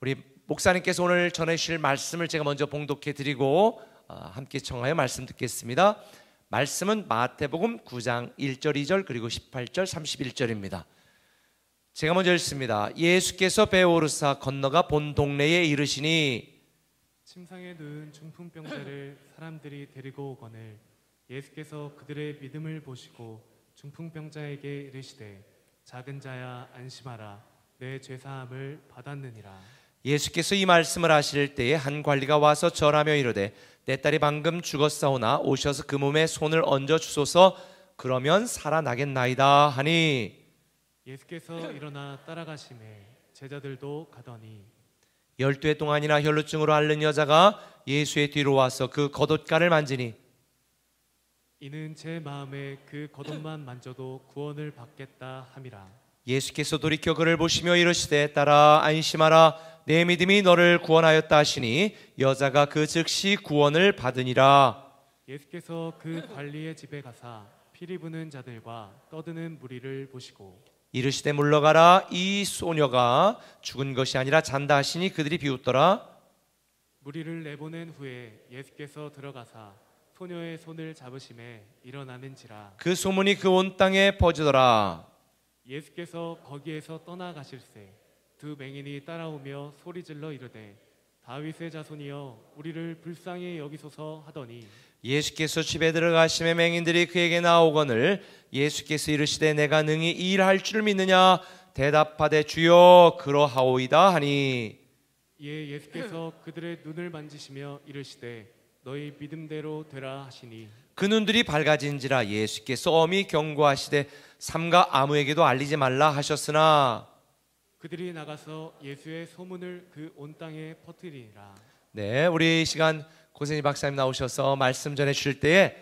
우리 목사님께서 오늘 전해주실 말씀을 제가 먼저 봉독해 드리고 함께 청하여 말씀 듣겠습니다. 말씀은 마태복음 9장 1절 2절 그리고 18절 31절입니다. 제가 먼저 읽습니다. 예수께서 배에 오르사 건너가 본 동네에 이르시니 침상에 누운 중풍병자를 사람들이 데리고 오거늘 예수께서 그들의 믿음을 보시고 중풍병자에게 이르시되 작은 자야 안심하라 내 죄사함을 받았느니라. 예수께서 이 말씀을 하실 때에 한 관리가 와서 절하며 이르되 내 딸이 방금 죽었사오나 오셔서 그 몸에 손을 얹어 주소서 그러면 살아나겠나이다 하니 예수께서 일어나 따라가시매 제자들도 가더니 12해 동안이나 혈루증으로 앓는 여자가 예수의 뒤로 와서 그 겉옷가를 만지니 이는 제 마음에 그 겉옷만 만져도 구원을 받겠다 함이라. 예수께서 돌이켜 그를 보시며 이르시되 딸아 안심하라 내 믿음이 너를 구원하였다 하시니 여자가 그 즉시 구원을 받으니라. 예수께서 그 관리의 집에 가사 피리 부는 자들과 떠드는 무리를 보시고 이르시되 물러가라 이 소녀가 죽은 것이 아니라 잔다 하시니 그들이 비웃더라. 무리를 내보낸 후에 예수께서 들어가사 소녀의 손을 잡으심에 일어나는지라. 그 소문이 그 온 땅에 퍼지더라. 예수께서 거기에서 떠나가실새 두 맹인이 따라오며 소리질러 이르되 다윗의 자손이여 우리를 불쌍히 여기소서 하더니 예수께서 집에 들어가심에 맹인들이 그에게 나오거늘 예수께서 이르시되 내가 능히 이 일할 줄 믿느냐 대답하되 주여 그러하오이다 하니 이에 예수께서 그들의 눈을 만지시며 이르시되 너희 믿음대로 되라 하시니 그 눈들이 밝아진지라. 예수께서 엄히 경고하시되 삼가 아무에게도 알리지 말라 하셨으나 그들이 나가서 예수의 소문을 그 온 땅에 퍼뜨리니라. 네, 우리 이 시간 고세니 박사님 나오셔서 말씀 전해 주실 때에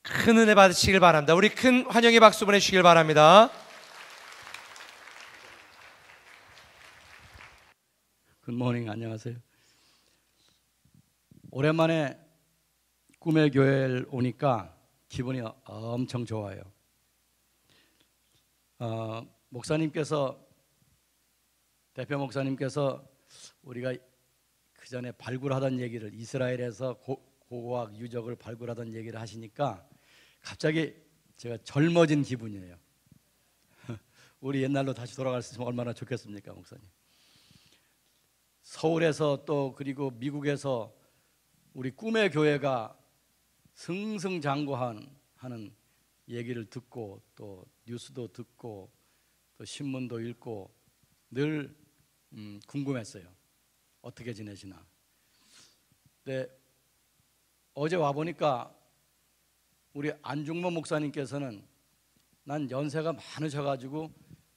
큰 은혜 받으시길 바랍니다. 우리 큰 환영의 박수 보내주시길 바랍니다. 굿모닝, 안녕하세요. 오랜만에 꿈의 교회를 오니까 기분이 엄청 좋아요. 대표 목사님께서 우리가 그 전에 발굴하던 얘기를 이스라엘에서 고고학 유적을 발굴하던 얘기를 하시니까 갑자기 제가 젊어진 기분이에요. 우리 옛날로 다시 돌아갈 수 있으면 얼마나 좋겠습니까, 목사님? 서울에서 또 그리고 미국에서 우리 꿈의 교회가 승승장구하는 얘기를 듣고 또 뉴스도 듣고 또 신문도 읽고 늘 궁금했어요. 어떻게 지내시나. 근데 어제 와보니까 우리 안중모 목사님께서는 난 연세가 많으셔가지고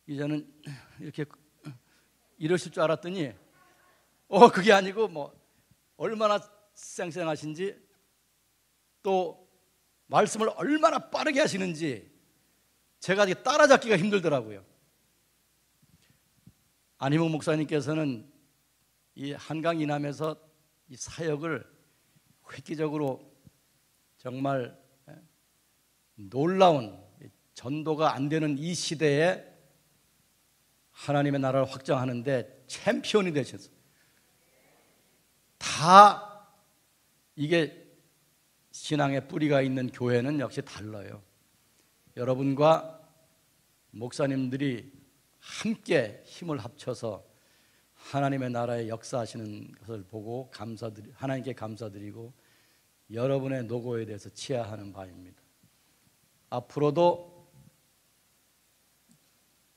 이제는 이렇게 이러실 줄 알았더니 그게 아니고 뭐 얼마나 쌩쌩하신지 또 말씀을 얼마나 빠르게 하시는지 제가 따라잡기가 힘들더라고요. 안희묵 목사님께서는 이 한강 이남에서 이 사역을 획기적으로 정말 놀라운 전도가 안 되는 이 시대에 하나님의 나라를 확장하는데 챔피언이 되셨어요. 다 이게 신앙의 뿌리가 있는 교회는 역시 달라요. 여러분과 목사님들이 함께 힘을 합쳐서 하나님의 나라의 역사하시는 것을 보고 하나님께 감사드리고 여러분의 노고에 대해서 치하하는 바입니다. 앞으로도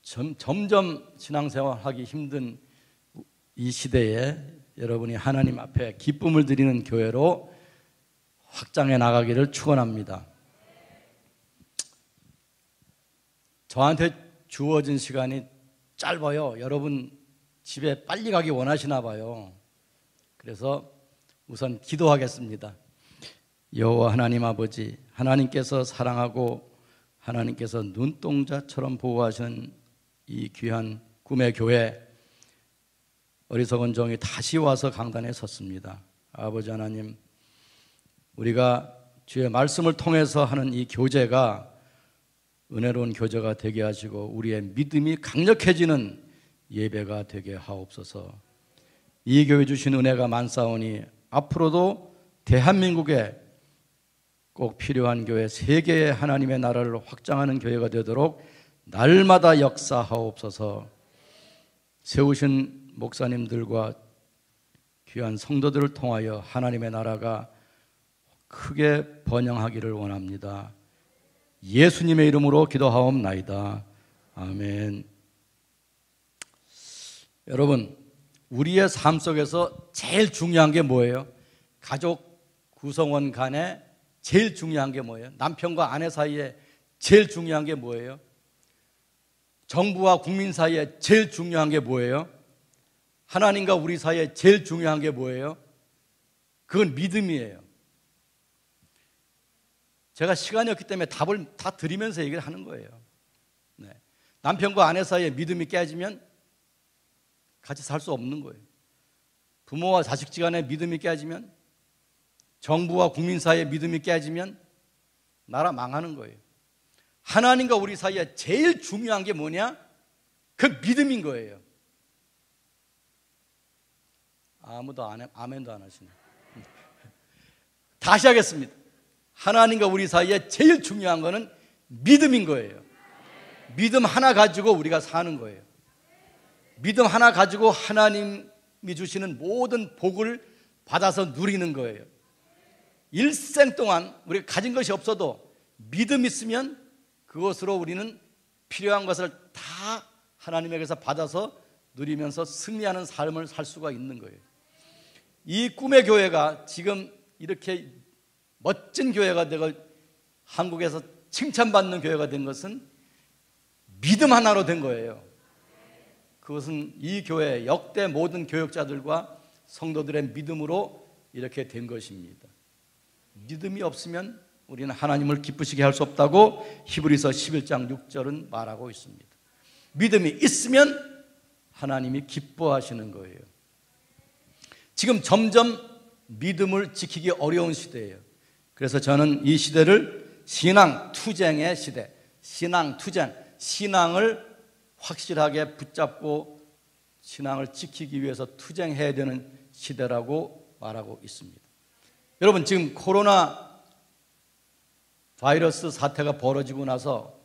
점점 신앙생활하기 힘든 이 시대에 여러분이 하나님 앞에 기쁨을 드리는 교회로 확장해 나가기를 축원합니다. 저한테 주어진 시간이 짧아요. 여러분 집에 빨리 가기 원하시나 봐요. 그래서 우선 기도하겠습니다. 여호와 하나님 아버지, 하나님께서 사랑하고 하나님께서 눈동자처럼 보호하시는 이 귀한 꿈의 교회, 어리석은 종이 다시 와서 강단에 섰습니다. 아버지 하나님, 우리가 주의 말씀을 통해서 하는 이 교제가 은혜로운 교제가 되게 하시고 우리의 믿음이 강력해지는 예배가 되게 하옵소서. 이 교회 주신 은혜가 만사오니 앞으로도 대한민국에 꼭 필요한 교회, 세계의 하나님의 나라를 확장하는 교회가 되도록 날마다 역사하옵소서. 세우신 목사님들과 귀한 성도들을 통하여 하나님의 나라가 크게 번영하기를 원합니다. 예수님의 이름으로 기도하옵나이다. 아멘. 여러분, 우리의 삶 속에서 제일 중요한 게 뭐예요? 가족 구성원 간에 제일 중요한 게 뭐예요? 남편과 아내 사이에 제일 중요한 게 뭐예요? 정부와 국민 사이에 제일 중요한 게 뭐예요? 하나님과 우리 사이에 제일 중요한 게 뭐예요? 그건 믿음이에요. 제가 시간이 없기 때문에 답을 다 드리면서 얘기를 하는 거예요. 네. 남편과 아내 사이에 믿음이 깨지면 같이 살 수 없는 거예요. 부모와 자식지간에 믿음이 깨지면, 정부와 국민 사이에 믿음이 깨지면 나라 망하는 거예요. 하나님과 우리 사이에 제일 중요한 게 뭐냐? 그 믿음인 거예요. 아무도 아멘도 안 하시네. 다시 하겠습니다. 하나님과 우리 사이에 제일 중요한 거는 믿음인 거예요. 믿음 하나 가지고 우리가 사는 거예요. 믿음 하나 가지고 하나님이 주시는 모든 복을 받아서 누리는 거예요. 일생 동안 우리가 가진 것이 없어도 믿음 있으면 그것으로 우리는 필요한 것을 다 하나님에게서 받아서 누리면서 승리하는 삶을 살 수가 있는 거예요. 이 꿈의 교회가 지금 이렇게 멋진 교회가 되고 한국에서 칭찬받는 교회가 된 것은 믿음 하나로 된 거예요. 그것은 이 교회 역대 모든 교역자들과 성도들의 믿음으로 이렇게 된 것입니다. 믿음이 없으면 우리는 하나님을 기쁘시게 할 수 없다고 히브리서 11장 6절은 말하고 있습니다. 믿음이 있으면 하나님이 기뻐하시는 거예요. 지금 점점 믿음을 지키기 어려운 시대예요. 그래서 저는 이 시대를 신앙투쟁의 시대, 신앙투쟁, 신앙을 확실하게 붙잡고 신앙을 지키기 위해서 투쟁해야 되는 시대라고 말하고 있습니다. 여러분, 지금 코로나 바이러스 사태가 벌어지고 나서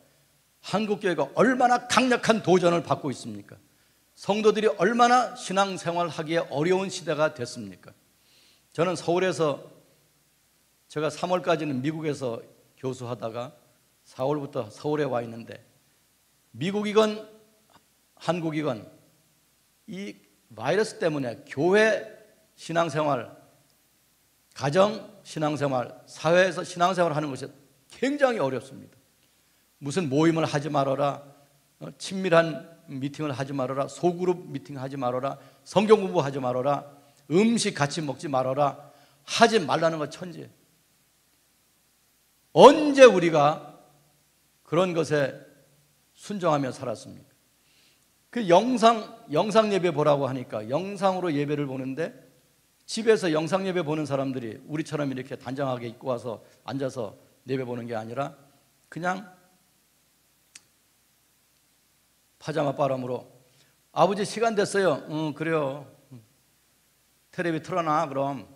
한국교회가 얼마나 강력한 도전을 받고 있습니까? 성도들이 얼마나 신앙생활 하기에 어려운 시대가 됐습니까? 저는 서울에서 제가 3월까지는 미국에서 교수하다가 4월부터 서울에 와 있는데 미국이건 한국이건 이 바이러스 때문에 교회 신앙생활, 가정 신앙생활, 사회에서 신앙생활 하는 것이 굉장히 어렵습니다. 무슨 모임을 하지 말아라, 친밀한 미팅을 하지 말아라, 소그룹 미팅 하지 말아라, 성경 공부하지 말아라, 음식 같이 먹지 말아라, 하지 말라는 것 천지예요. 언제 우리가 그런 것에 순종하며 살았습니까? 그 영상 예배 보라고 하니까 영상으로 예배를 보는데 집에서 영상 예배 보는 사람들이 우리처럼 이렇게 단정하게 입고 와서 앉아서 예배 보는 게 아니라 그냥 파자마 바람으로 아버지 시간 됐어요. 그래요. 텔레비 틀어놔. 그럼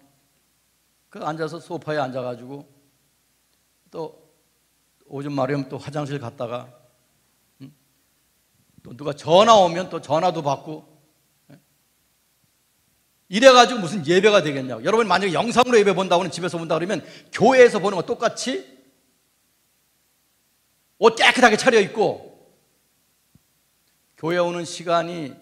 그 앉아서 소파에 앉아가지고 또 오줌 마려면 또 화장실 갔다가 또 누가 전화 오면 또 전화도 받고 이래가지고 무슨 예배가 되겠냐고. 여러분 만약에 영상으로 예배 본다고는 집에서 본다 그러면 교회에서 보는 거 똑같이 옷 깨끗하게 차려입고 교회 오는 시간이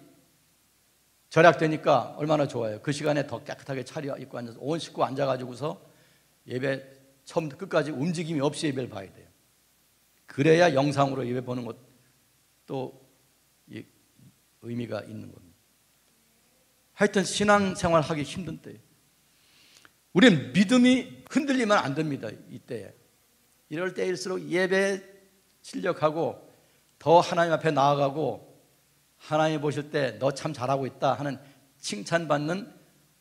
절약되니까 얼마나 좋아요. 그 시간에 더 깨끗하게 차려입고 앉아서 온 식구 앉아가지고서 예배 처음부터 끝까지 움직임이 없이 예배를 봐야 돼요. 그래야 영상으로 예배 보는 것도 의미가 있는 겁니다. 하여튼 신앙생활 하기 힘든 때예요. 우리는 믿음이 흔들리면 안 됩니다. 이때에. 이럴 때일수록 예배 실력하고 더 하나님 앞에 나아가고 하나님 보실 때 너 참 잘하고 있다 하는 칭찬받는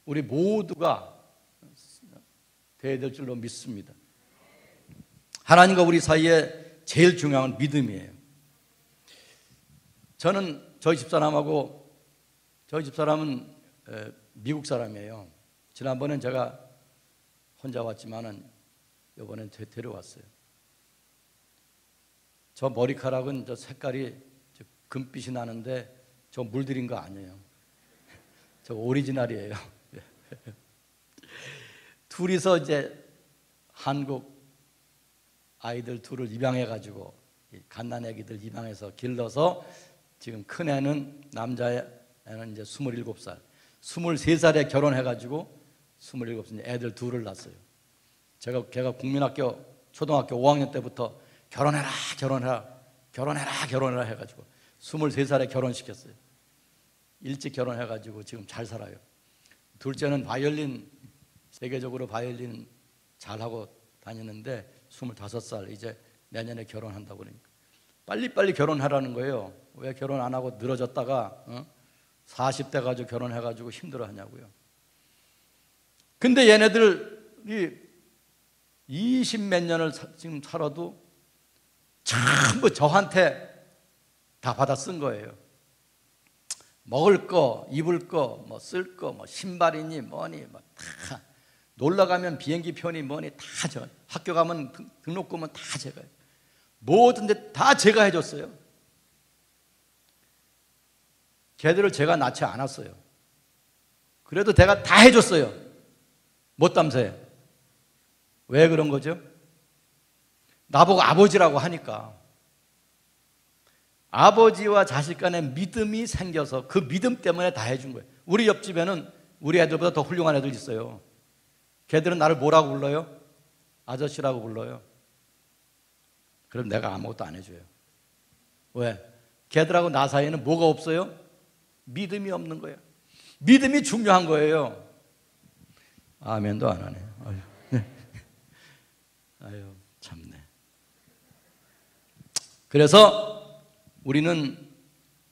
우리 모두가 되어야 될 줄로 믿습니다. 하나님과 우리 사이에 제일 중요한 건 믿음이에요. 저는 저희 집사람은 미국 사람이에요. 지난번엔 제가 혼자 왔지만은 이번엔 데려왔어요. 저 머리카락은 저 색깔이 저 금빛이 나는데 저 물들인 거 아니에요. 저 오리지널이에요. 둘이서 이제 한국 아이들 둘을 입양해가지고 갓난 애기들 입양해서 길러서 지금 큰 애는 남자애는 이제 27살, 23살에 결혼해가지고 27살 애들 둘을 낳았어요. 걔가 국민학교 초등학교 5학년 때부터 결혼해라 해가지고 23살에 결혼시켰어요. 일찍 결혼해가지고 지금 잘 살아요. 둘째는 바이올린, 세계적으로 바이올린 잘하고 다니는데 25살 이제 내년에 결혼한다고 그러니까 빨리빨리 결혼하라는 거예요. 왜 결혼 안 하고 늘어졌다가 40대 가지고 결혼해가지고 힘들어하냐고요. 근데 얘네들이 20몇 년을 지금 살아도 전부 저한테 다 받아 쓴 거예요. 먹을 거, 입을 거, 뭐 쓸 거, 뭐 신발이니 뭐니 뭐 다 놀러 가면 비행기 표니 뭐니 다 저 학교 가면 등록금은 다 제가 해요. 뭐든지 다 제가 해줬어요. 걔들을 제가 낳지 않았어요. 그래도 내가 다 해줬어요. 못담서요. 왜 그런 거죠? 나보고 아버지라고 하니까 아버지와 자식 간에 믿음이 생겨서 그 믿음 때문에 다 해준 거예요. 우리 옆집에는 우리 애들보다 더 훌륭한 애들 있어요. 걔들은 나를 뭐라고 불러요? 아저씨라고 불러요. 그럼 내가 아무것도 안 해줘요. 왜? 걔들하고 나 사이에는 뭐가 없어요? 믿음이 없는 거예요. 믿음이 중요한 거예요. 아멘도 안 하네. 아유, 참네. 그래서 우리는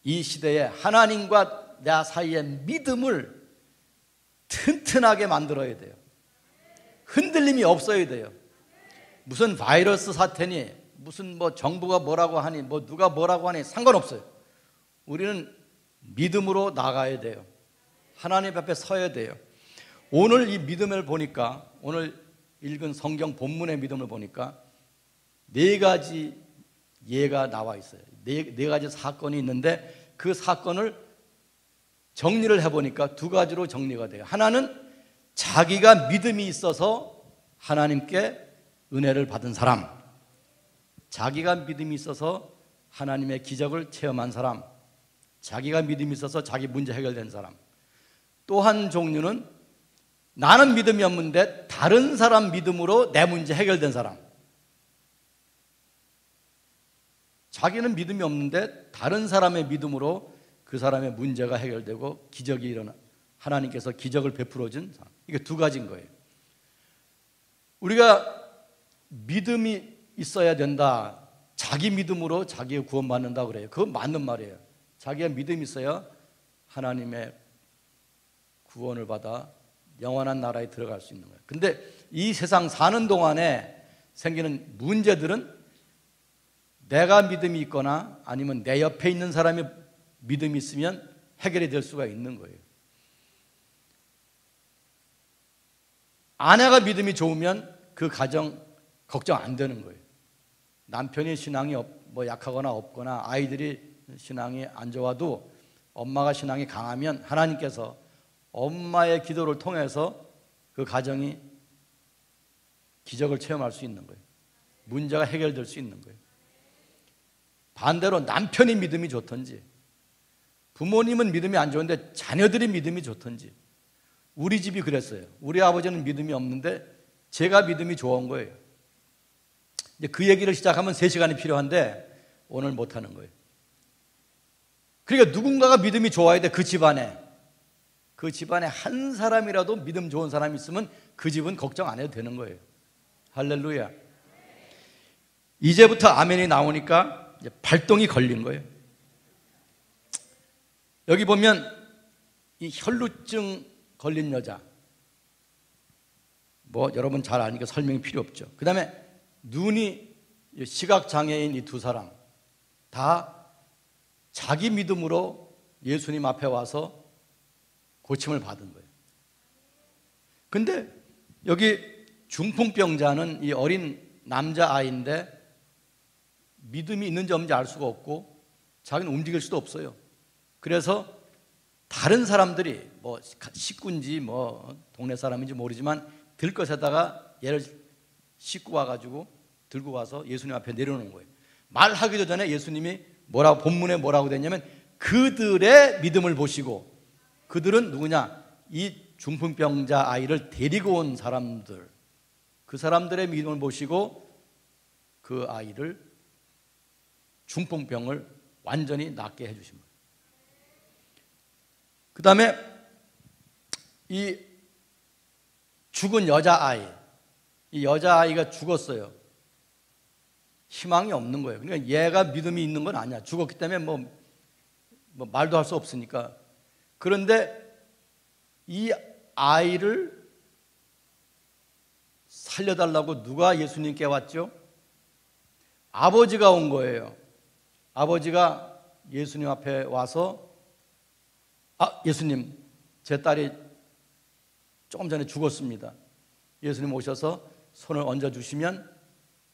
이 시대에 하나님과 나 사이의 믿음을 튼튼하게 만들어야 돼요. 흔들림이 없어야 돼요. 무슨 바이러스 사태니, 무슨 뭐 정부가 뭐라고 하니, 뭐 누가 뭐라고 하니 상관없어요. 우리는 믿음으로 나가야 돼요. 하나님 앞에 서야 돼요. 오늘 이 믿음을 보니까, 오늘 읽은 성경 본문의 믿음을 보니까 네 가지 예가 나와 있어요. 네 가지 사건이 있는데 그 사건을 정리를 해보니까 두 가지로 정리가 돼요. 하나는 자기가 믿음이 있어서 하나님께 은혜를 받은 사람, 자기가 믿음이 있어서 하나님의 기적을 체험한 사람, 자기가 믿음이 있어서 자기 문제 해결된 사람. 또 한 종류는 나는 믿음이 없는데 다른 사람 믿음으로 내 문제 해결된 사람. 자기는 믿음이 없는데 다른 사람의 믿음으로 그 사람의 문제가 해결되고 기적이 일어나 하나님께서 기적을 베풀어 준 사람. 이게 두 가지인 거예요. 우리가 믿음이 있어야 된다. 자기 믿음으로 자기가 구원받는다 그래요. 그건 맞는 말이에요. 자기가 믿음이 있어야 하나님의 구원을 받아 영원한 나라에 들어갈 수 있는 거예요. 근데 이 세상 사는 동안에 생기는 문제들은 내가 믿음이 있거나 아니면 내 옆에 있는 사람이 믿음이 있으면 해결이 될 수가 있는 거예요. 아내가 믿음이 좋으면 그 가정 걱정 안 되는 거예요. 남편이 신앙이 약하거나 없거나 아이들이 신앙이 안 좋아도 엄마가 신앙이 강하면 하나님께서 엄마의 기도를 통해서 그 가정이 기적을 체험할 수 있는 거예요. 문제가 해결될 수 있는 거예요. 반대로 남편이 믿음이 좋든지 부모님은 믿음이 안 좋은데 자녀들이 믿음이 좋든지 우리 집이 그랬어요. 우리 아버지는 믿음이 없는데 제가 믿음이 좋은 거예요. 이제 그 얘기를 시작하면 3시간이 필요한데 오늘 못하는 거예요. 그러니까 누군가가 믿음이 좋아야 돼. 그 집안에 한 사람이라도 믿음 좋은 사람이 있으면 그 집은 걱정 안 해도 되는 거예요. 할렐루야. 이제부터 아멘이 나오니까 이제 발동이 걸린 거예요. 여기 보면 이 혈루증 걸린 여자, 뭐 여러분 잘 아니까 설명이 필요 없죠. 그 다음에 눈이 시각장애인 이 두 사람 다 자기 믿음으로 예수님 앞에 와서 고침을 받은 거예요. 근데 여기 중풍병자는 이 어린 남자아이인데 믿음이 있는지 없는지 알 수가 없고 자기는 움직일 수도 없어요. 그래서 다른 사람들이 뭐 식구인지 뭐 동네 사람인지 모르지만 들것에다가 얘를 싣고 와가지고 들고 와서 예수님 앞에 내려놓은 거예요. 말하기도 전에 예수님이 본문에 뭐라고 됐냐면 그들의 믿음을 보시고, 그들은 누구냐? 이 중풍병자 아이를 데리고 온 사람들, 그 사람들의 믿음을 보시고 그 아이를, 중풍병을 완전히 낫게 해주신 거예요. 그 다음에 이 죽은 여자아이, 이 여자아이가 죽었어요. 희망이 없는 거예요. 그러니까 얘가 믿음이 있는 건 아니야. 죽었기 때문에 뭐 말도 할 수 없으니까. 그런데 이 아이를 살려달라고 누가 예수님께 왔죠? 아버지가 온 거예요. 아버지가 예수님 앞에 와서, 예수님, 제 딸이 조금 전에 죽었습니다. 예수님 오셔서 손을 얹어주시면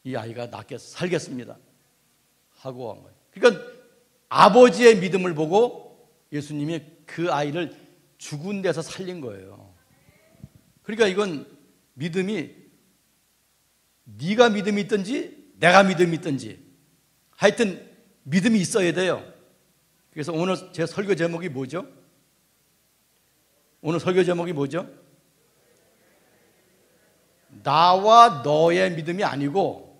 이 아이가 살겠습니다 하고 온 거예요. 그러니까 아버지의 믿음을 보고 예수님이 그 아이를 죽은 데서 살린 거예요. 그러니까 이건 믿음이, 네가 믿음이 있든지 내가 믿음이 있든지 하여튼 믿음이 있어야 돼요. 그래서 오늘 제 설교 제목이 뭐죠? 오늘 설교 제목이 뭐죠? 나와 너의 믿음이 아니고,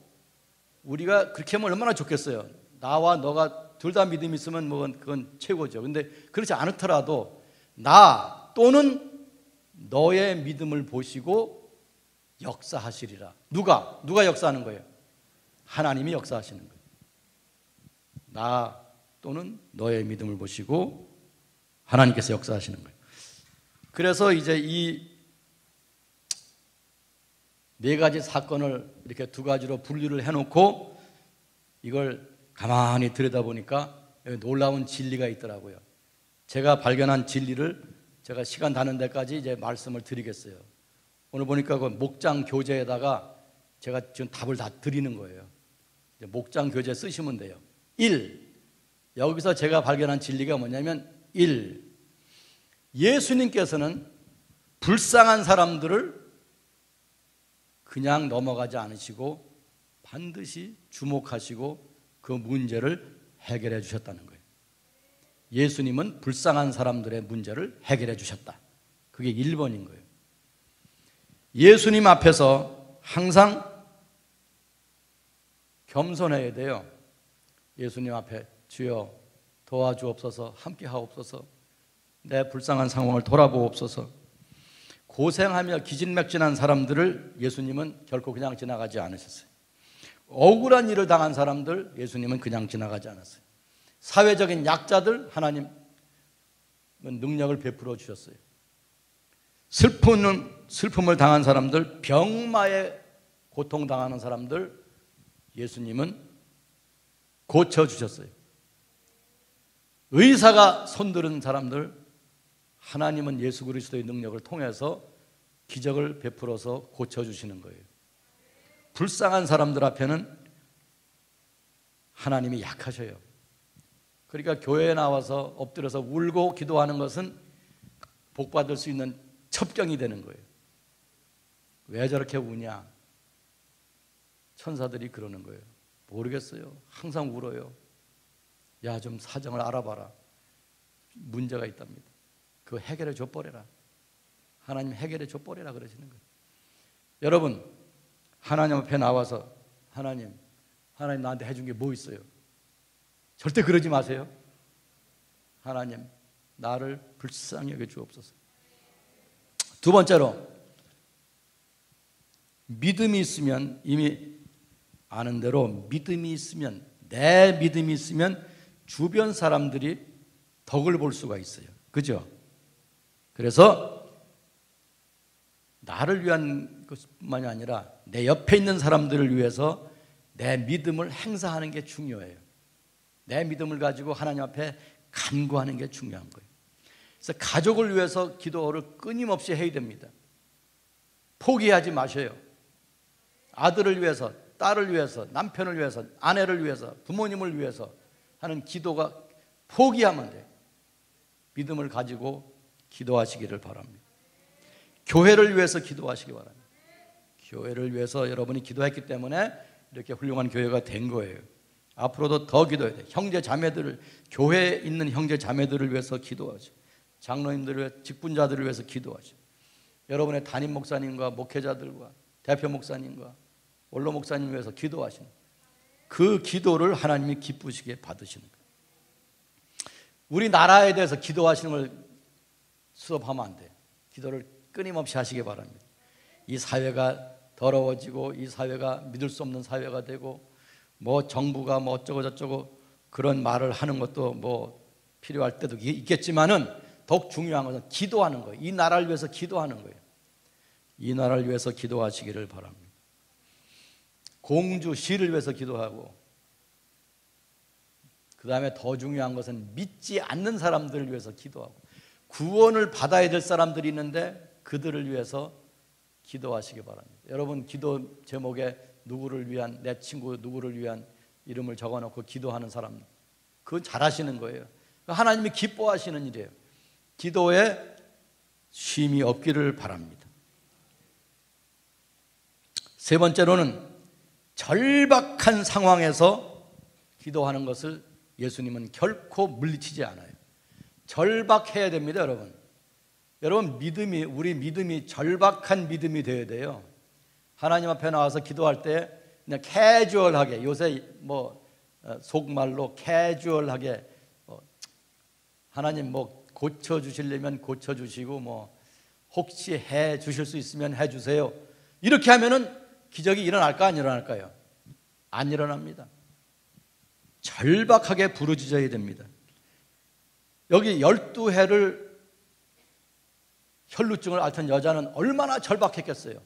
우리가 그렇게 하면 얼마나 좋겠어요. 나와 너가 둘 다 믿음이 있으면 뭐 그건 최고죠. 근데 그렇지 않더라도 나 또는 너의 믿음을 보시고 역사하시리라. 누가 역사하는 거예요? 하나님이 역사하시는 거예요. 나 또는 너의 믿음을 보시고 하나님께서 역사하시는 거예요. 그래서 이제 이 네 가지 사건을 이렇게 두 가지로 분류를 해놓고 이걸 가만히 들여다보니까 놀라운 진리가 있더라고요. 제가 발견한 진리를 제가 시간 나는 데까지 이제 말씀을 드리겠어요. 오늘 보니까 그 목장 교재에다가 제가 지금 답을 다 드리는 거예요. 이제 목장 교재 쓰시면 돼요. 1. 여기서 제가 발견한 진리가 뭐냐면 1. 예수님께서는 불쌍한 사람들을 그냥 넘어가지 않으시고 반드시 주목하시고 그 문제를 해결해 주셨다는 거예요. 예수님은 불쌍한 사람들의 문제를 해결해 주셨다. 그게 1번인 거예요. 예수님 앞에서 항상 겸손해야 돼요. 예수님 앞에 주여 도와주옵소서, 함께하옵소서, 내 불쌍한 상황을 돌아보옵소서. 고생하며 기진맥진한 사람들을 예수님은 결코 그냥 지나가지 않으셨어요. 억울한 일을 당한 사람들 예수님은 그냥 지나가지 않았어요. 사회적인 약자들 하나님은 능력을 베풀어 주셨어요. 슬픔을 당한 사람들, 병마에 고통당하는 사람들 예수님은 고쳐주셨어요. 의사가 손들은 사람들 하나님은 예수 그리스도의 능력을 통해서 기적을 베풀어서 고쳐주시는 거예요. 불쌍한 사람들 앞에는 하나님이 약하셔요. 그러니까 교회에 나와서 엎드려서 울고 기도하는 것은 복받을 수 있는 첩경이 되는 거예요. 왜 저렇게 우냐? 천사들이 그러는 거예요. 모르겠어요. 항상 울어요. 야, 좀 사정을 알아봐라. 문제가 있답니다. 그거 해결해 줘버려라. 하나님 해결해 줘버려라 그러시는 거예요. 여러분, 하나님 앞에 나와서 하나님 나한테 해준 게 뭐 있어요? 절대 그러지 마세요. 하나님, 나를 불쌍히 여겨 주옵소서. 두 번째로, 믿음이 있으면, 이미 아는 대로 믿음이 있으면, 내 믿음이 있으면 주변 사람들이 덕을 볼 수가 있어요. 그죠? 그래서 나를 위한 것뿐만이 아니라 내 옆에 있는 사람들을 위해서 내 믿음을 행사하는 게 중요해요. 내 믿음을 가지고 하나님 앞에 간구하는 게 중요한 거예요. 그래서 가족을 위해서 기도를 끊임없이 해야 됩니다. 포기하지 마셔요. 아들을 위해서, 딸을 위해서, 남편을 위해서, 아내를 위해서, 부모님을 위해서 하는 기도가 포기하면 돼요. 믿음을 가지고 기도하시기를 바랍니다. 교회를 위해서 기도하시기 바랍니다. 교회를 위해서 여러분이 기도했기 때문에 이렇게 훌륭한 교회가 된 거예요. 앞으로도 더 기도해야 돼요. 형제 자매들을, 교회에 있는 형제 자매들을 위해서 기도하죠. 장로님들을 위해, 직분자들을 위해서 기도하죠. 여러분의 담임 목사님과 목회자들과 대표 목사님과 원로 목사님 위해서 기도하시는, 그 기도를 하나님이 기쁘시게 받으시는 거예요. 우리 나라에 대해서 기도하시는 걸 수업하면 안 돼요. 기도를 끊임없이 하시기 바랍니다. 이 사회가 더러워지고 이 사회가 믿을 수 없는 사회가 되고 뭐 정부가 뭐 어쩌고 저쩌고 그런 말을 하는 것도 뭐 필요할 때도 있겠지만은 더욱 중요한 것은 기도하는 거예요. 이 나라를 위해서 기도하는 거예요. 이 나라를 위해서 기도하시기를 바랍니다. 공주시를 위해서 기도하고, 그 다음에 더 중요한 것은 믿지 않는 사람들을 위해서 기도하고, 구원을 받아야 될 사람들이 있는데 그들을 위해서 기도하시기 바랍니다. 여러분 기도 제목에 누구를 위한, 내 친구 누구를 위한 이름을 적어놓고 기도하는 사람, 그건 잘하시는 거예요. 하나님이 기뻐하시는 일이에요. 기도에 쉼이 없기를 바랍니다. 세 번째로는 절박한 상황에서 기도하는 것을 예수님은 결코 물리치지 않아요. 절박해야 됩니다, 여러분. 여러분 믿음이, 우리 믿음이 절박한 믿음이 되어야 돼요. 하나님 앞에 나와서 기도할 때 그냥 캐주얼하게, 요새 뭐 속말로 캐주얼하게 하나님 뭐 고쳐주시려면 고쳐주시고 뭐 혹시 해 주실 수 있으면 해 주세요, 이렇게 하면은 기적이 일어날까 안 일어날까요? 안 일어납니다. 절박하게 부르짖어야 됩니다. 여기 12해를 혈루증을 앓던 여자는 얼마나 절박했겠어요.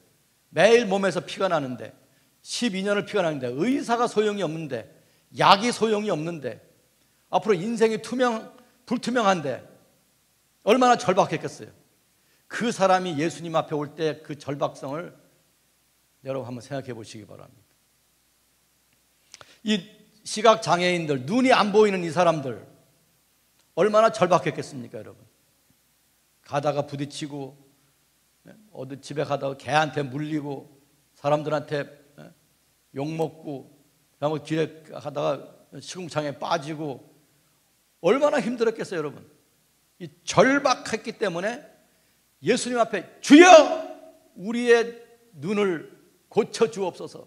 매일 몸에서 피가 나는데, 12년을 피가 나는데, 의사가 소용이 없는데, 약이 소용이 없는데, 앞으로 인생이 불투명한데 얼마나 절박했겠어요. 그 사람이 예수님 앞에 올 때 그 절박성을 여러분 한번 생각해 보시기 바랍니다. 이 시각장애인들, 눈이 안 보이는 이 사람들 얼마나 절박했겠습니까, 여러분? 가다가 부딪히고, 어디 집에 가다가 개한테 물리고, 사람들한테 욕먹고, 그리고 길에 가다가 시궁창에 빠지고, 얼마나 힘들었겠어요, 여러분? 이 절박했기 때문에 예수님 앞에 주여 우리의 눈을 고쳐주옵소서,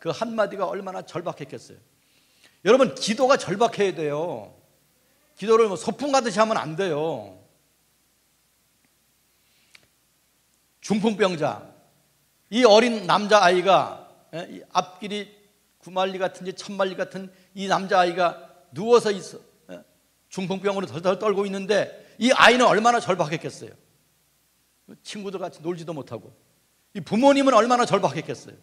그 한마디가 얼마나 절박했겠어요. 여러분 기도가 절박해야 돼요. 기도를 뭐 소풍 가듯이 하면 안 돼요. 중풍병자, 이 어린 남자아이가, 앞길이 9만리 같은지 1000만리 같은 이 남자아이가 누워서 있어, 중풍병으로 덜덜 떨고 있는데 이 아이는 얼마나 절박했겠어요. 친구들 같이 놀지도 못하고. 이 부모님은 얼마나 절박했겠어요.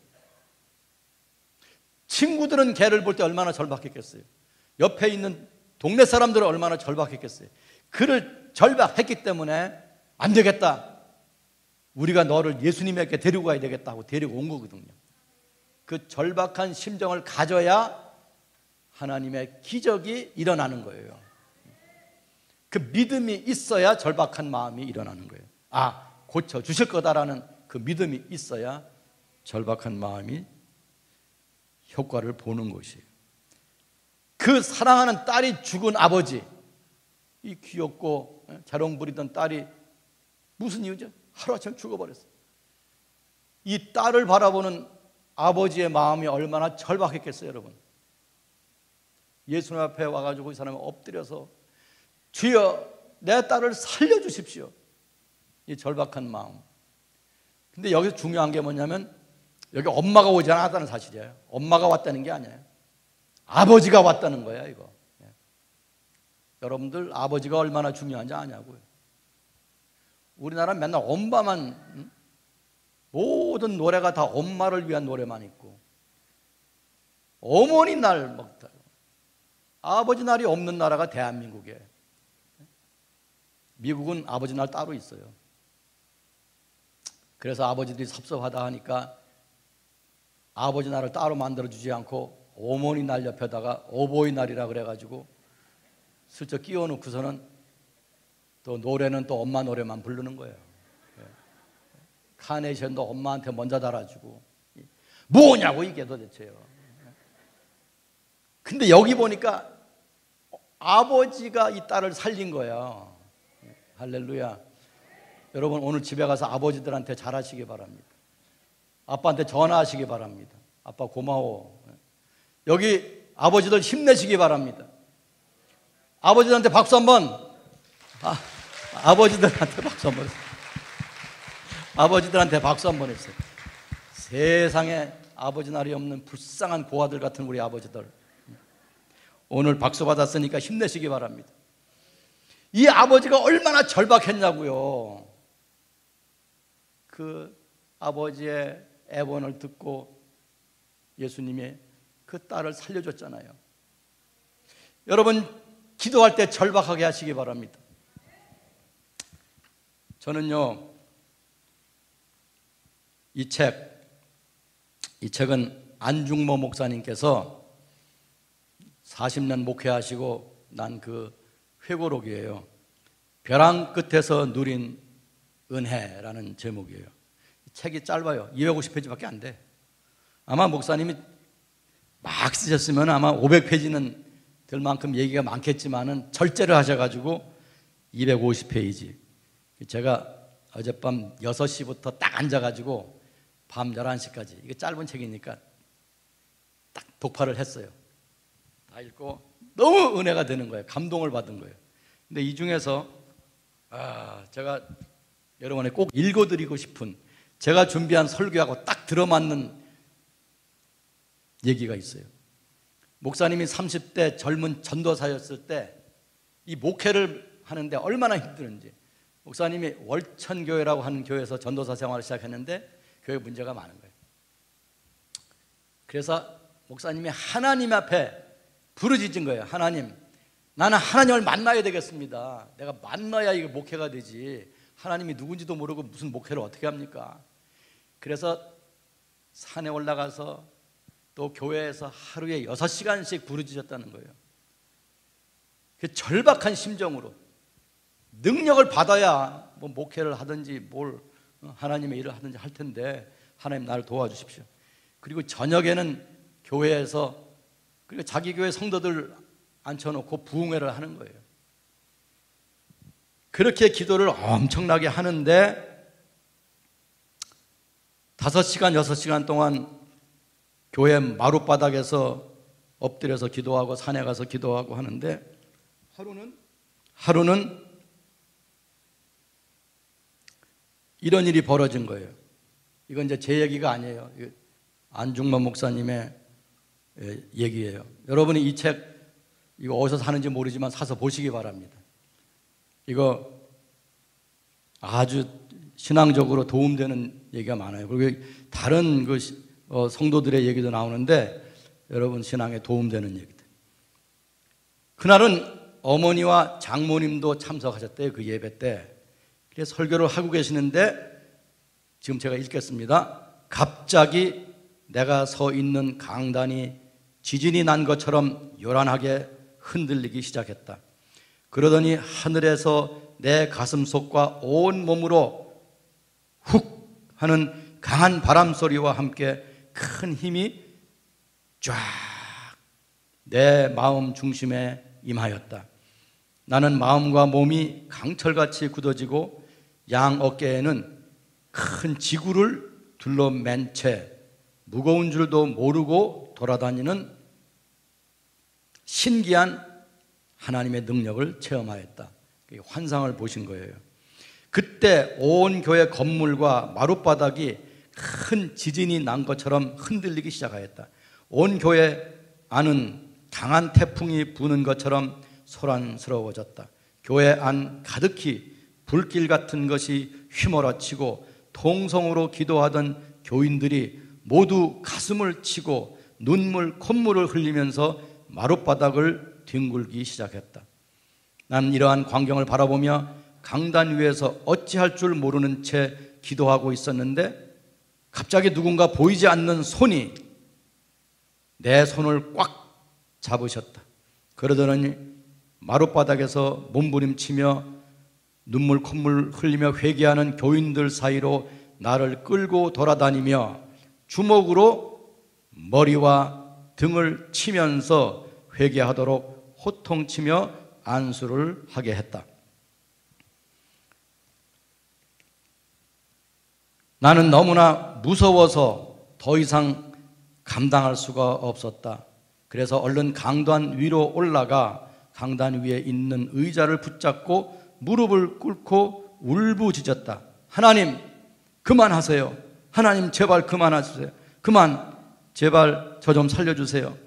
친구들은 걔를 볼 때 얼마나 절박했겠어요. 옆에 있는 동네 사람들은 얼마나 절박했겠어요. 그를 절박했기 때문에 안 되겠다, 우리가 너를 예수님에게 데리고 가야 되겠다 하고 데리고 온 거거든요. 그 절박한 심정을 가져야 하나님의 기적이 일어나는 거예요. 그 믿음이 있어야 절박한 마음이 일어나는 거예요. 아, 고쳐주실 거다라는 그 믿음이 있어야 절박한 마음이 효과를 보는 것이에요. 그 사랑하는 딸이 죽은 아버지, 이 귀엽고 자롱 부리던 딸이 무슨 이유죠? 하루아침에 죽어버렸어요. 이 딸을 바라보는 아버지의 마음이 얼마나 절박했겠어요, 여러분. 예수님 앞에 와가지고 이 사람이 엎드려서 주여 내 딸을 살려주십시오, 이 절박한 마음. 근데 여기서 중요한 게 뭐냐면 여기 엄마가 오지 않았다는 사실이에요. 엄마가 왔다는 게 아니에요. 아버지가 왔다는 거야, 이거. 여러분들 아버지가 얼마나 중요한지 아냐고요. 우리나라는 맨날 엄마만, 모든 노래가 다 엄마를 위한 노래만 있고, 어머니 날 먹다. 아버지 날이 없는 나라가 대한민국이에요. 미국은 아버지 날 따로 있어요. 그래서 아버지들이 섭섭하다 하니까 아버지 날을 따로 만들어주지 않고 어머니 날 옆에다가 어버이날이라 그래가지고 슬쩍 끼워놓고서는 또 노래는 또 엄마 노래만 부르는 거예요. 카네이션도 엄마한테 먼저 달아주고. 뭐냐고 이게 도대체요. 근데 여기 보니까 아버지가 이 딸을 살린 거예요. 할렐루야. 여러분 오늘 집에 가서 아버지들한테 잘하시기 바랍니다. 아빠한테 전화하시기 바랍니다. 아빠 고마워. 여기 아버지들 힘내시기 바랍니다. 아버지들한테 박수 한번. 아버지들한테 박수 한번 했어요. 아버지들한테 박수 한번 했어요. 세상에 아버지 날이 없는 불쌍한 고아들 같은 우리 아버지들, 오늘 박수 받았으니까 힘내시기 바랍니다. 이 아버지가 얼마나 절박했냐고요. 그 아버지의 애원을 듣고 예수님이 그 딸을 살려줬잖아요. 여러분 기도할 때 절박하게 하시기 바랍니다. 저는요, 이 책은 안중모 목사님께서 40년 목회하시고 난 그 회고록이에요. 벼랑 끝에서 누린 은혜라는 제목이에요. 책이 짧아요. 250페이지밖에 안 돼. 아마 목사님이 막 쓰셨으면 아마 500페이지는 될 만큼 얘기가 많겠지만은 절제를 하셔가지고 250페이지. 제가 어젯밤 6시부터 딱 앉아가지고 밤 11시까지, 이게 짧은 책이니까 딱 독파를 했어요. 다 읽고 너무 은혜가 되는 거예요. 감동을 받은 거예요. 근데 이 중에서 제가 여러분에 꼭 읽어드리고 싶은, 제가 준비한 설교하고 딱 들어맞는 얘기가 있어요. 목사님이 30대 젊은 전도사였을 때 이 목회를 하는데 얼마나 힘들었는지, 목사님이 월천교회라고 하는 교회에서 전도사 생활을 시작했는데 교회 문제가 많은 거예요. 그래서 목사님이 하나님 앞에 부르짖은 거예요. 하나님, 나는 하나님을 만나야 되겠습니다. 내가 만나야 이게 목회가 되지. 하나님이 누군지도 모르고 무슨 목회를 어떻게 합니까? 그래서 산에 올라가서 또 교회에서 하루에 6시간씩 부르짖었다는 거예요. 그 절박한 심정으로 능력을 받아야 뭐 목회를 하든지 뭘 하나님의 일을 하든지 할 텐데 하나님 나를 도와주십시오. 그리고 저녁에는 교회에서, 그리고 자기 교회 성도들 앉혀놓고 부흥회를 하는 거예요. 그렇게 기도를 엄청나게 하는데 5시간, 6시간 동안 교회 마룻바닥에서 엎드려서 기도하고 산에 가서 기도하고 하는데 하루는 이런 일이 벌어진 거예요. 이건 이제 제 얘기가 아니에요. 안중만 목사님의 얘기예요. 여러분이 이 책 이거 어디서 사는지 모르지만 사서 보시기 바랍니다. 이거 아주 신앙적으로 도움되는 얘기가 많아요. 그리고 다른 그 성도들의 얘기도 나오는데 여러분 신앙에 도움되는 얘기들. 그날은 어머니와 장모님도 참석하셨대요. 그 예배 때. 그래서 설교를 하고 계시는데 지금 제가 읽겠습니다. 갑자기 내가 서 있는 강단이 지진이 난 것처럼 요란하게 흔들리기 시작했다. 그러더니 하늘에서 내 가슴속과 온 몸으로 훅 하는 강한 바람 소리와 함께 큰 힘이 쫙 내 마음 중심에 임하였다. 나는 마음과 몸이 강철같이 굳어지고 양 어깨에는 큰 지구를 둘러맨 채 무거운 줄도 모르고 돌아다니는 신기한 하나님의 능력을 체험하였다. 환상을 보신 거예요. 그때 온 교회 건물과 마룻바닥이 큰 지진이 난 것처럼 흔들리기 시작하였다. 온 교회 안은 강한 태풍이 부는 것처럼 소란스러워졌다. 교회 안 가득히 불길 같은 것이 휘몰아치고 통성으로 기도하던 교인들이 모두 가슴을 치고 눈물, 콧물을 흘리면서 마룻바닥을 뒹굴기 시작했다. 나는 이러한 광경을 바라보며 강단 위에서 어찌할 줄 모르는 채 기도하고 있었는데 갑자기 누군가 보이지 않는 손이 내 손을 꽉 잡으셨다. 그러더니 마룻바닥에서 몸부림치며 눈물 콧물 흘리며 회개하는 교인들 사이로 나를 끌고 돌아다니며 주먹으로 머리와 등을 치면서 회개하도록 호통치며 안수를 하게 했다. 나는 너무나 무서워서 더 이상 감당할 수가 없었다. 그래서 얼른 강단 위로 올라가 강단 위에 있는 의자를 붙잡고 무릎을 꿇고 울부짖었다. 하나님 그만하세요. 하나님 제발 그만하세요. 그만, 제발 저 좀 살려주세요.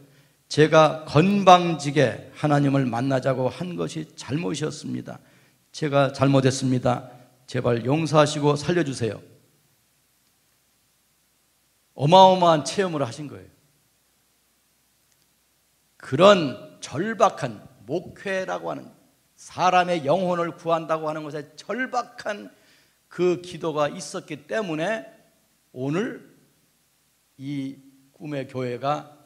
제가 건방지게 하나님을 만나자고 한 것이 잘못이었습니다. 제가 잘못했습니다. 제발 용서하시고 살려주세요. 어마어마한 체험을 하신 거예요. 그런 절박한 목회라고 하는, 사람의 영혼을 구한다고 하는 것에 절박한 그 기도가 있었기 때문에 오늘 이 꿈의 교회가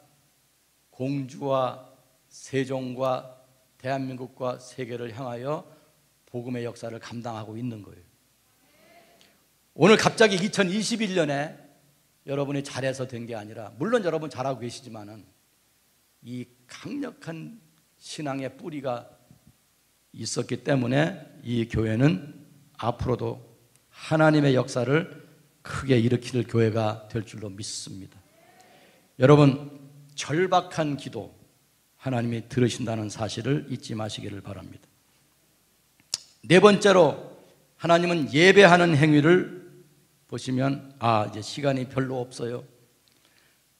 공주와 세종과 대한민국과 세계를 향하여 복음의 역사를 감당하고 있는 거예요. 오늘 갑자기 2021년에 여러분이 잘해서 된 게 아니라, 물론 여러분 잘하고 계시지만은 이 강력한 신앙의 뿌리가 있었기 때문에 이 교회는 앞으로도 하나님의 역사를 크게 일으킬 교회가 될 줄로 믿습니다. 여러분, 절박한 기도 하나님이 들으신다는 사실을 잊지 마시기를 바랍니다. 네 번째로, 하나님은 예배하는 행위를 보시면 이제 시간이 별로 없어요.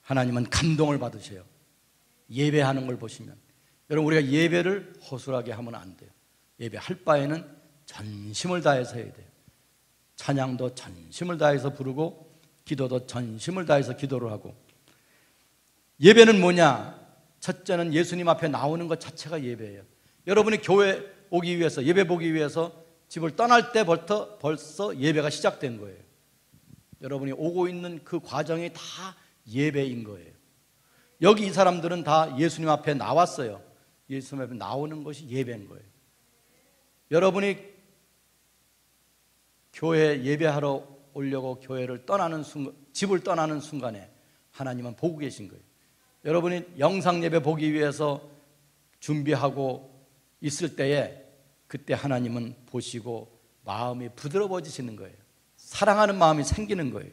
하나님은 감동을 받으셔요. 예배하는 걸 보시면, 여러분, 우리가 예배를 허술하게 하면 안 돼요. 예배할 바에는 전심을 다해서 해야 돼요. 찬양도 전심을 다해서 부르고 기도도 전심을 다해서 기도를 하고. 예배는 뭐냐? 첫째는 예수님 앞에 나오는 것 자체가 예배예요. 여러분이 교회 오기 위해서, 예배 보기 위해서 집을 떠날 때부터 벌써 예배가 시작된 거예요. 여러분이 오고 있는 그 과정이 다 예배인 거예요. 여기 이 사람들은 다 예수님 앞에 나왔어요. 예수님 앞에 나오는 것이 예배인 거예요. 여러분이 교회 예배하러 오려고 교회를 떠나는 순간, 집을 떠나는 순간에 하나님은 보고 계신 거예요. 여러분이 영상 예배 보기 위해서 준비하고 있을 때에 그때 하나님은 보시고 마음이 부드러워지시는 거예요. 사랑하는 마음이 생기는 거예요.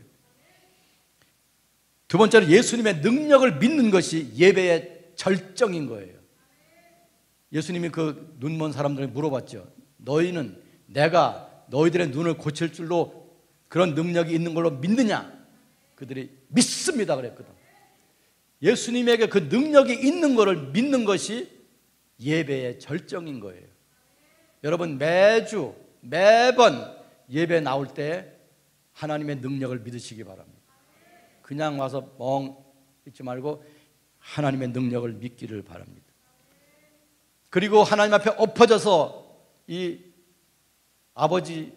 두 번째로, 예수님의 능력을 믿는 것이 예배의 절정인 거예요. 예수님이 그 눈먼 사람들에게 물어봤죠. 너희는 내가 너희들의 눈을 고칠 줄로 그런 능력이 있는 걸로 믿느냐? 그들이 믿습니다 그랬거든. 예수님에게 그 능력이 있는 것을 믿는 것이 예배의 절정인 거예요. 여러분, 매번 예배 나올 때 하나님의 능력을 믿으시기 바랍니다. 그냥 와서 멍 있지 말고 하나님의 능력을 믿기를 바랍니다. 그리고 하나님 앞에 엎어져서, 이 아버지,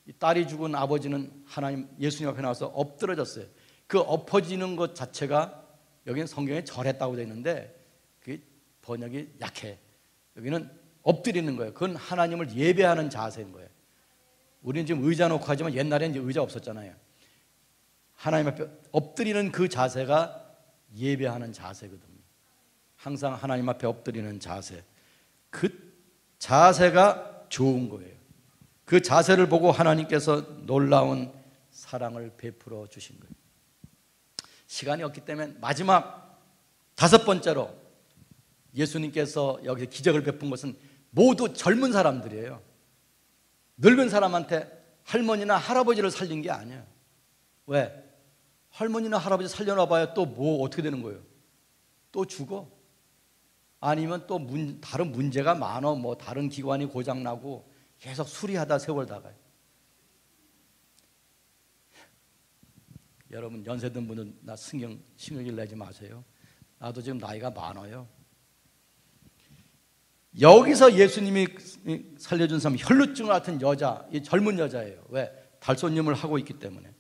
이 딸이 죽은 아버지는 하나님, 예수님 앞에 나와서 엎드러졌어요. 그 엎어지는 것 자체가, 여기는 성경에 절했다고 되어 있는데 그 번역이 약해. 여기는 엎드리는 거예요. 그건 하나님을 예배하는 자세인 거예요. 우리는 지금 의자 놓고 하지만 옛날에는 이제 의자 없었잖아요. 하나님 앞에 엎드리는 그 자세가 예배하는 자세거든요. 항상 하나님 앞에 엎드리는 자세, 그 자세가 좋은 거예요. 그 자세를 보고 하나님께서 놀라운 사랑을 베풀어 주신 거예요. 시간이 없기 때문에 마지막 다섯 번째로, 예수님께서 여기서 기적을 베푼 것은 모두 젊은 사람들이에요. 늙은 사람한테 할머니나 할아버지를 살린 게 아니에요. 왜? 할머니나 할아버지 살려놔봐야 또 뭐 어떻게 되는 거예요? 또 죽어. 아니면 또 다른 문제가 많아. 뭐 다른 기관이 고장나고 계속 수리하다 세월 다 가요. 여러분, 연세든 분은 나 신경질 내지 마세요. 나도 지금 나이가 많아요. 여기서 예수님이 살려준 사람, 혈루증 같은 여자, 이 젊은 여자예요. 왜? 달손님을 하고 있기 때문에.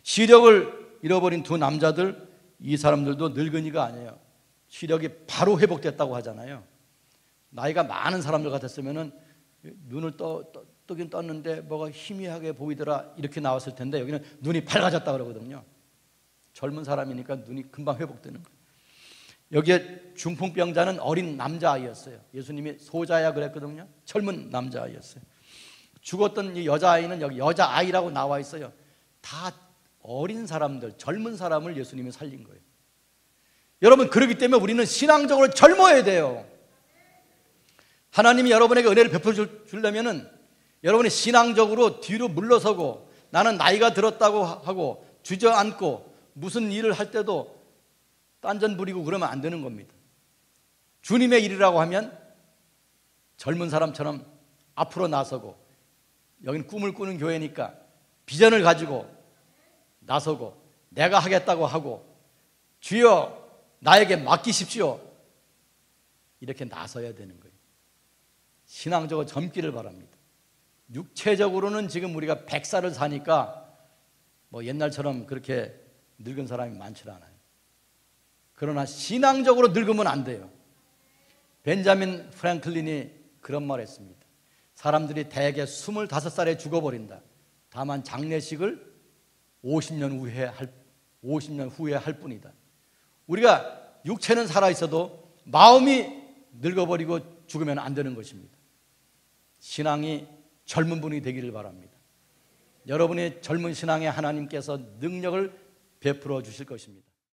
시력을 잃어버린 두 남자들, 이 사람들도 늙은이가 아니에요. 시력이 바로 회복됐다고 하잖아요. 나이가 많은 사람들 같았으면은 눈을 뜨긴 떴는데 뭐가 희미하게 보이더라 이렇게 나왔을 텐데, 여기는 눈이 밝아졌다 그러거든요. 젊은 사람이니까 눈이 금방 회복되는 거예요. 여기에 중풍병자는 어린 남자아이였어요. 예수님이 소자야 그랬거든요. 젊은 남자아이였어요. 죽었던 이 여자아이는 여기 여자아이라고 나와 있어요. 다 어린 사람들, 젊은 사람을 예수님이 살린 거예요. 여러분, 그렇기 때문에 우리는 신앙적으로 젊어야 돼요. 하나님이 여러분에게 은혜를 베풀어 주려면은 여러분이 신앙적으로 뒤로 물러서고, 나는 나이가 들었다고 하고 주저앉고 무슨 일을 할 때도 딴전 부리고 그러면 안 되는 겁니다. 주님의 일이라고 하면 젊은 사람처럼 앞으로 나서고, 여기는 꿈을 꾸는 교회니까 비전을 가지고 나서고 내가 하겠다고 하고 주여 나에게 맡기십시오 이렇게 나서야 되는 거예요. 신앙적으로 젊기를 바랍니다. 육체적으로는 지금 우리가 100살을 사니까 뭐 옛날처럼 그렇게 늙은 사람이 많지 않아요. 그러나 신앙적으로 늙으면 안 돼요. 벤자민 프랭클린이 그런 말 했습니다. 사람들이 대개 25살에 죽어버린다. 다만 장례식을 50년 후에 할 뿐이다. 우리가 육체는 살아있어도 마음이 늙어버리고 죽으면 안 되는 것입니다. 신앙이 젊은 분이 되기를 바랍니다. 여러분의 젊은 신앙에 하나님께서 능력을 베풀어 주실 것입니다.